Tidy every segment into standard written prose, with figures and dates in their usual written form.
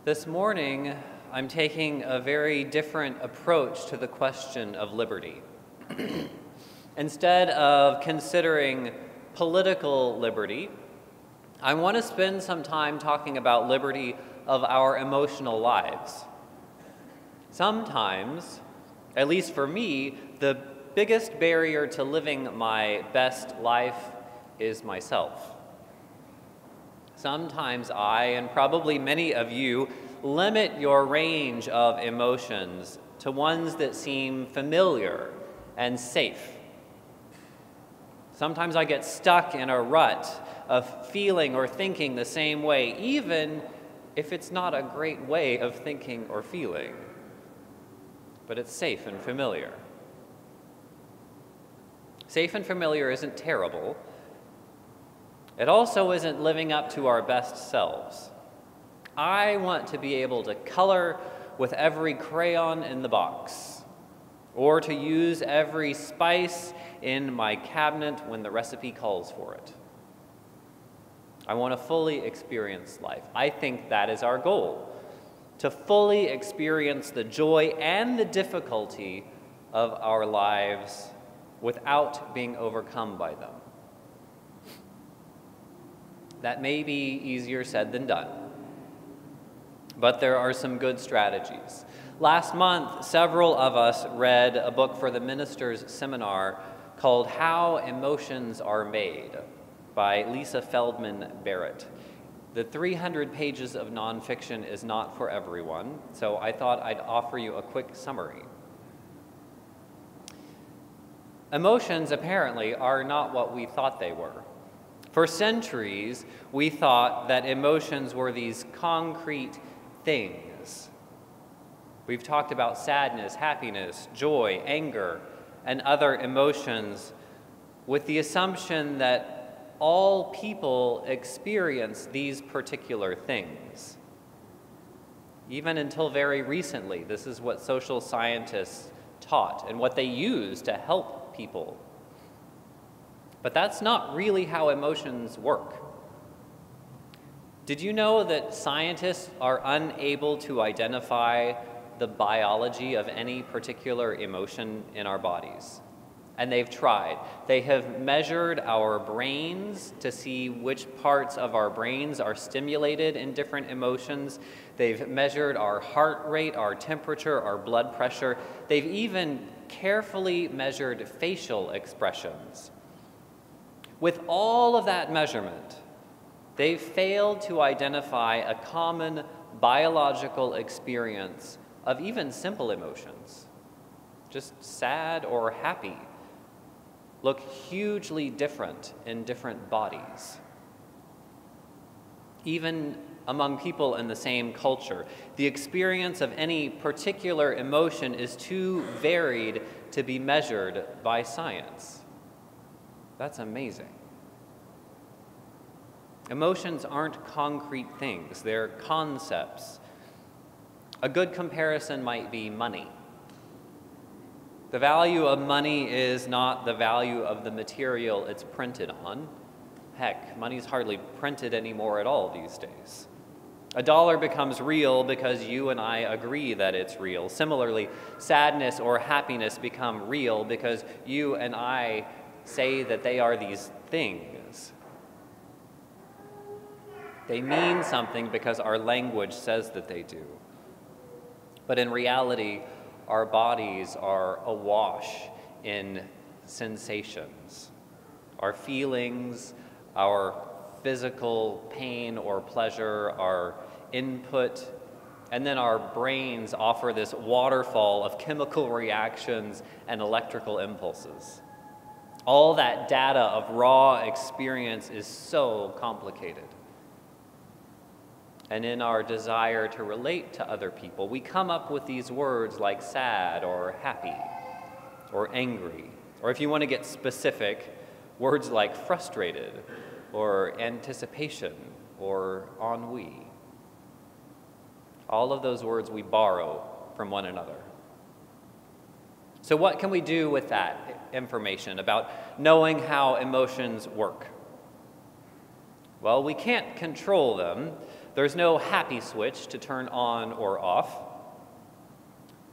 This morning, I'm taking a very different approach to the question of liberty. Instead of considering political liberty, I want to spend some time talking about liberty of our emotional lives. Sometimes, at least for me, the biggest barrier to living my best life is myself. Sometimes I, and probably many of you, limit your range of emotions to ones that seem familiar and safe. Sometimes I get stuck in a rut of feeling or thinking the same way, even if it's not a great way of thinking or feeling, but it's safe and familiar. Safe and familiar isn't terrible. It also isn't living up to our best selves. I want to be able to color with every crayon in the box, or to use every spice in my cabinet when the recipe calls for it. I want to fully experience life. I think that is our goal, to fully experience the joy and the difficulty of our lives without being overcome by them. That may be easier said than done, but there are some good strategies. Last month, several of us read a book for the ministers' seminar called How Emotions Are Made by Lisa Feldman Barrett. The 300 pages of nonfiction is not for everyone, so I thought I'd offer you a quick summary. Emotions, apparently, are not what we thought they were. For centuries, we thought that emotions were these concrete things. We've talked about sadness, happiness, joy, anger, and other emotions with the assumption that all people experience these particular things. Even until very recently, this is what social scientists taught and what they use to help people. But that's not really how emotions work. Did you know that scientists are unable to identify the biology of any particular emotion in our bodies? And they've tried. They have measured our brains to see which parts of our brains are stimulated in different emotions. They've measured our heart rate, our temperature, our blood pressure. They've even carefully measured facial expressions. With all of that measurement, they've failed to identify a common biological experience of even simple emotions. Just sad or happy look hugely different in different bodies. Even among people in the same culture, the experience of any particular emotion is too varied to be measured by science. That's amazing. Emotions aren't concrete things, they're concepts. A good comparison might be money. The value of money is not the value of the material it's printed on. Heck, money's hardly printed anymore at all these days. A dollar becomes real because you and I agree that it's real. Similarly, sadness or happiness become real because you and I say that they are these things. They mean something because our language says that they do. But in reality, our bodies are awash in sensations. Our feelings, our physical pain or pleasure, our input, and then our brains offer this waterfall of chemical reactions and electrical impulses. All that data of raw experience is so complicated. And in our desire to relate to other people, we come up with these words like sad or happy or angry, or if you want to get specific, words like frustrated or anticipation or ennui. All of those words we borrow from one another. So what can we do with that information about knowing how emotions work? Well, we can't control them. There's no happy switch to turn on or off.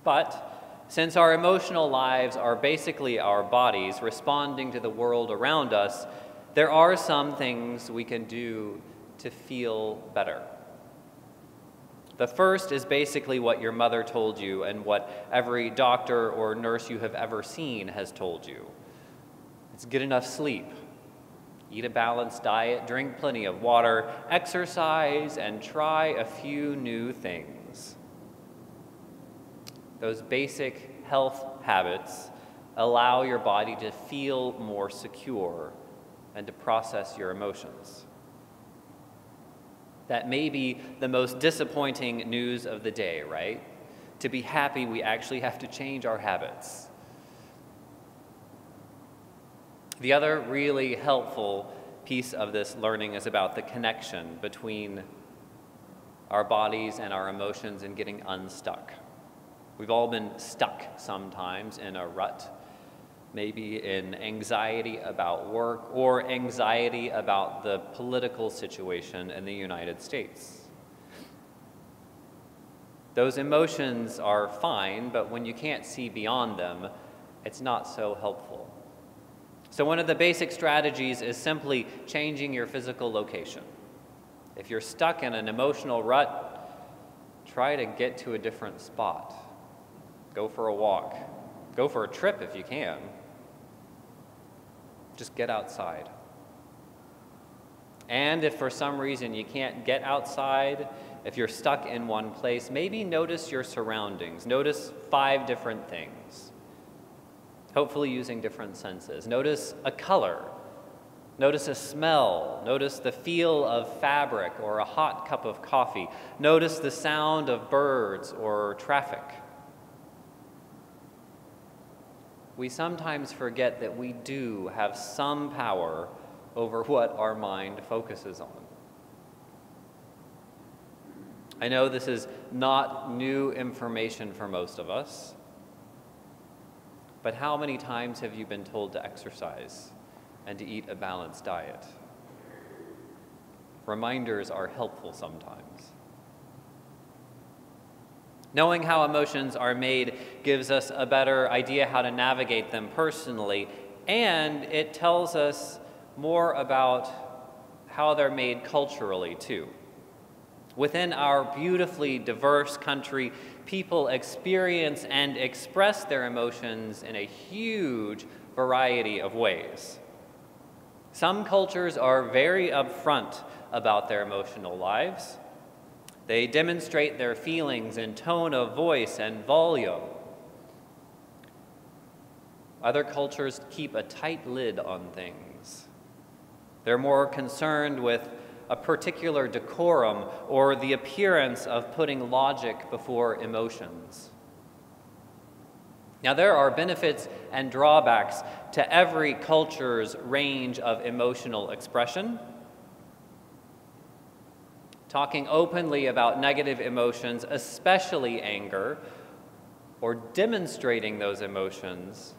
But since our emotional lives are basically our bodies responding to the world around us, there are some things we can do to feel better. The first is basically what your mother told you and what every doctor or nurse you have ever seen has told you. It's get enough sleep, eat a balanced diet, drink plenty of water, exercise, and try a few new things. Those basic health habits allow your body to feel more secure and to process your emotions. That may be the most disappointing news of the day, right? To be happy, we actually have to change our habits. The other really helpful piece of this learning is about the connection between our bodies and our emotions and getting unstuck. We've all been stuck sometimes in a rut, maybe in anxiety about work or anxiety about the political situation in the United States. Those emotions are fine, but when you can't see beyond them, it's not so helpful. So one of the basic strategies is simply changing your physical location. If you're stuck in an emotional rut, try to get to a different spot. Go for a walk. Go for a trip if you can. Just get outside. And if for some reason you can't get outside, if you're stuck in one place, maybe notice your surroundings. Notice 5 different things, hopefully using different senses. Notice a color. Notice a smell. Notice the feel of fabric or a hot cup of coffee. Notice the sound of birds or traffic. We sometimes forget that we do have some power over what our mind focuses on. I know this is not new information for most of us, but how many times have you been told to exercise and to eat a balanced diet? Reminders are helpful sometimes. Knowing how emotions are made gives us a better idea how to navigate them personally, and it tells us more about how they're made culturally, too. Within our beautifully diverse country, people experience and express their emotions in a huge variety of ways. Some cultures are very upfront about their emotional lives. They demonstrate their feelings in tone of voice and volume. Other cultures keep a tight lid on things. They're more concerned with a particular decorum or the appearance of putting logic before emotions. Now, there are benefits and drawbacks to every culture's range of emotional expression. Talking openly about negative emotions, especially anger, or demonstrating those emotions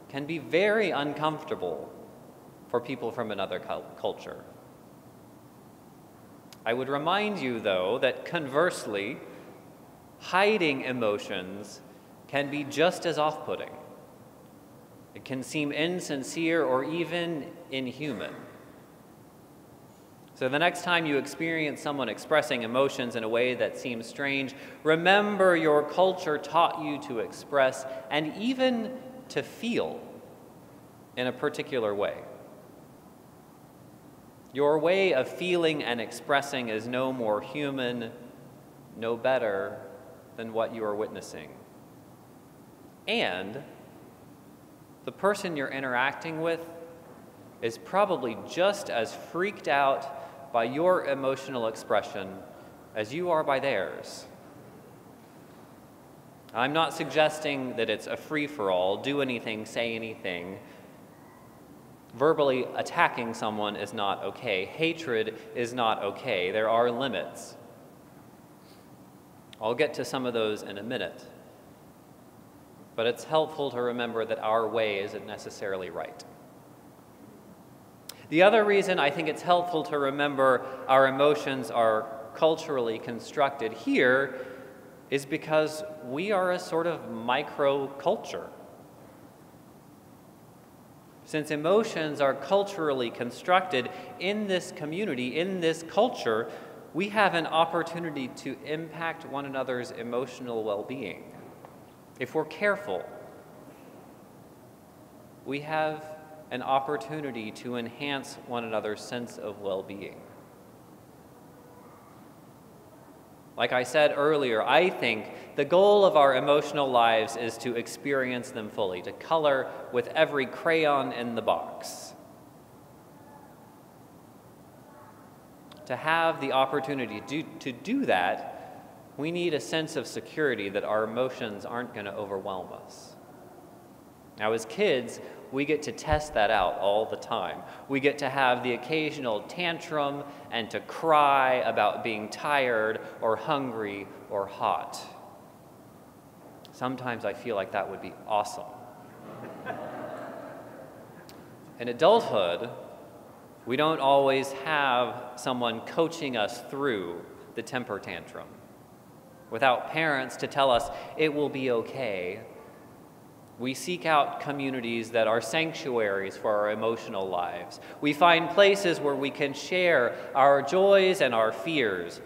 can be very uncomfortable for people from another culture. I would remind you, though, that conversely, hiding emotions can be just as off-putting. It can seem insincere or even inhuman. So the next time you experience someone expressing emotions in a way that seems strange, remember your culture taught you to express and even to feel in a particular way. Your way of feeling and expressing is no more human, no better than what you are witnessing. And the person you're interacting with is probably just as freaked out by your emotional expression as you are by theirs. I'm not suggesting that it's a free-for-all, do anything, say anything. Verbally attacking someone is not okay. Hatred is not okay. There are limits. I'll get to some of those in a minute. But it's helpful to remember that our way isn't necessarily right. The other reason I think it's helpful to remember our emotions are culturally constructed here is because we are a sort of micro-culture. Since emotions are culturally constructed in this community, in this culture, we have an opportunity to impact one another's emotional well-being. If we're careful, we have an opportunity to enhance one another's sense of well-being. Like I said earlier, I think the goal of our emotional lives is to experience them fully, to color with every crayon in the box. To have the opportunity to do that, we need a sense of security that our emotions aren't going to overwhelm us. Now, as kids, we get to test that out all the time. We get to have the occasional tantrum and to cry about being tired or hungry or hot. Sometimes I feel like that would be awesome. In adulthood, we don't always have someone coaching us through the temper tantrum. Without parents to tell us it will be okay, we seek out communities that are sanctuaries for our emotional lives. We find places where we can share our joys and our fears,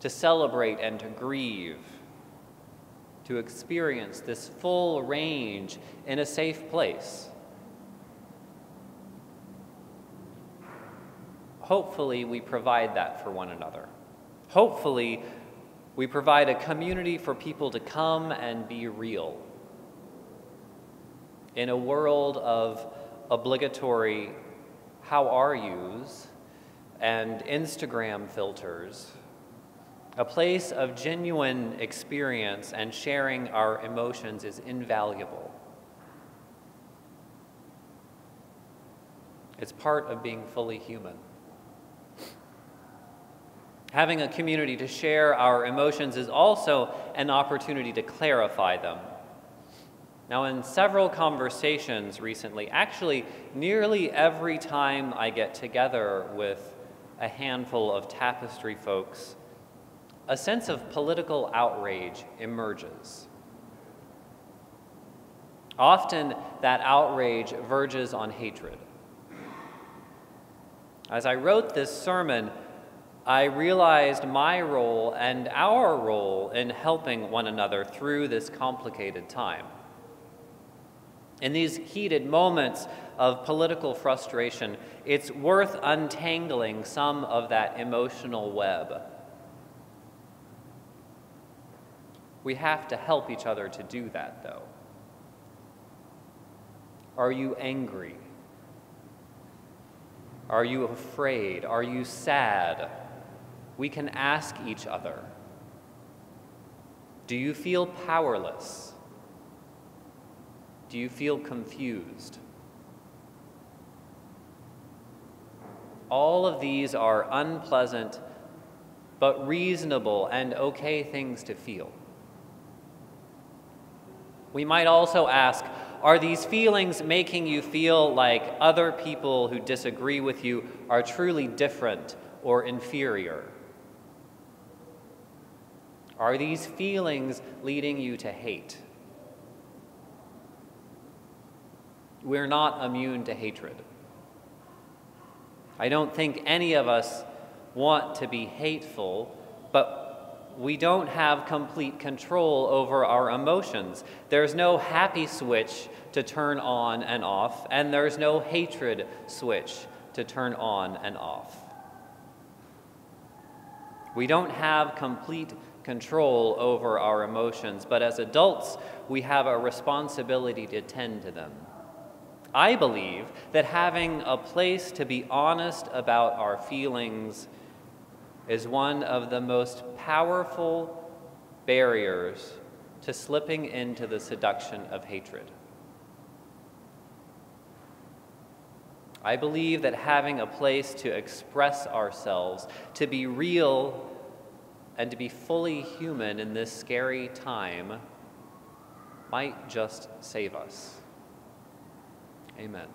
to celebrate and to grieve, to experience this full range in a safe place. Hopefully, we provide that for one another. Hopefully, we provide a community for people to come and be real. In a world of obligatory how are yous and Instagram filters, a place of genuine experience and sharing our emotions is invaluable. It's part of being fully human. Having a community to share our emotions is also an opportunity to clarify them. Now, in several conversations recently, actually nearly every time I get together with a handful of Tapestry folks, a sense of political outrage emerges. Often that outrage verges on hatred. As I wrote this sermon, I realized my role and our role in helping one another through this complicated time. In these heated moments of political frustration, it's worth untangling some of that emotional web. We have to help each other to do that, though. Are you angry? Are you afraid? Are you sad? We can ask each other. Do you feel powerless? Do you feel confused? All of these are unpleasant but reasonable and okay things to feel. We might also ask, are these feelings making you feel like other people who disagree with you are truly different or inferior? Are these feelings leading you to hate? We're not immune to hatred. I don't think any of us want to be hateful, but we don't have complete control over our emotions. There's no happy switch to turn on and off, and there's no hatred switch to turn on and off. We don't have complete control over our emotions, but as adults, we have a responsibility to tend to them. I believe that having a place to be honest about our feelings is one of the most powerful barriers to slipping into the seduction of hatred. I believe that having a place to express ourselves, to be real, and to be fully human in this scary time might just save us. Amen.